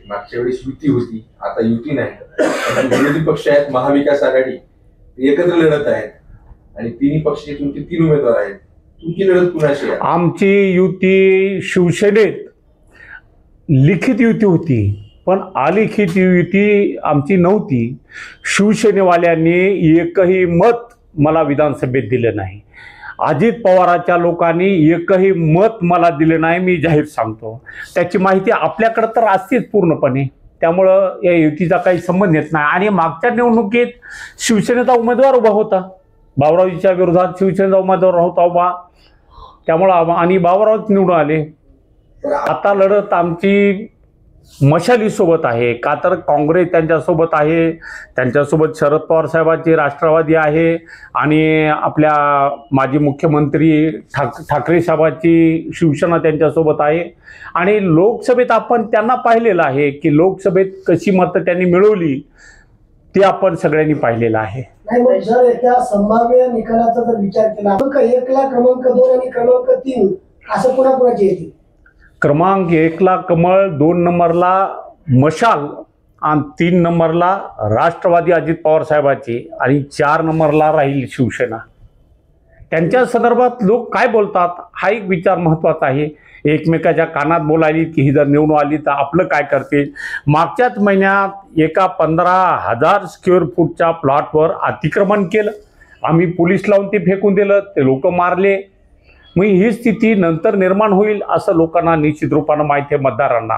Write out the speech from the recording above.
मागच्या वेळेस युती होती, आता युती नाही. विरोधी पक्ष आहेत, महाविकास आघाडी एकत्र लढत आहेत आणि तिन्ही पक्षाचे तुमचे 3 उमेदवार आहेत. तुमची लढत कुणाशी आहे? आमची युती शिवसेनेत लिखित युती होती, पण अलिखित युती आमची नव्हती. शिवसेनेवाल्यांनी एकही मत मला विधानसभेत दिले नाही. अजित पवारांच्या लोकांनी एकही मत मला दिले नाही. मी जाहीर सांगतो, त्याची माहिती आपल्याकडे तर असतेच पूर्णपणे. त्यामुळं या युतीचा काही संबंध येत नाही. आणि मागच्या निवडणुकीत शिवसेनेचा उमेदवार उभा होता, बाबुरावजीच्या विरोधात शिवसेनेचा उमेदवार होता उभा, त्यामुळं आणि बाबुरावच निवडून आले. आता लढत आमची मशाली सोबत आहे, का तर काँग्रेस त्यांच्यासोबत आहे, त्यांच्यासोबत शरद पवार साहेबांची राष्ट्रवादी आहे आणि आपल्या माजी मुख्यमंत्री ठाकरे साहेबांची शिवसेना त्यांच्यासोबत आहे. आणि लोकसभेत आपण त्यांना पाहिलेलं आहे की लोकसभेत कशी मतं त्यांनी मिळवली ते आपण सगळ्यांनी पाहिलेलं आहे. नाही, मग जर त्या संभाव्य निकालाचा जर विचार केला, क्रमांक 1 ला क्रमांक 2 आणि क्रमांक 3 असं कुणाकुणाचे येतील? क्रमांक 1 ला कमळ, 2 नंबरला मशाल आणि 3 नंबरला राष्ट्रवादी अजित पवार साहेबांची आणि 4 नंबरला राहील शिवसेना. त्यांच्या संदर्भात लोक काय बोलतात हा एक विचार महत्त्वाचा आहे. एकमेकाच्या कानात बोलायली की ही जर निवडून आली तर आपलं काय करतील. मागच्याच महिन्यात एका 15,000 स्क्वेअर फूटच्या प्लॉटवर अतिक्रमण केलं, आम्ही पोलीस लावून ते फेकून दिलं, ते लोक मारले. मग ही स्थिती नंतर निर्माण होईल असं लोकांना निश्चित रूपानं माहिती आहे, मतदारांना.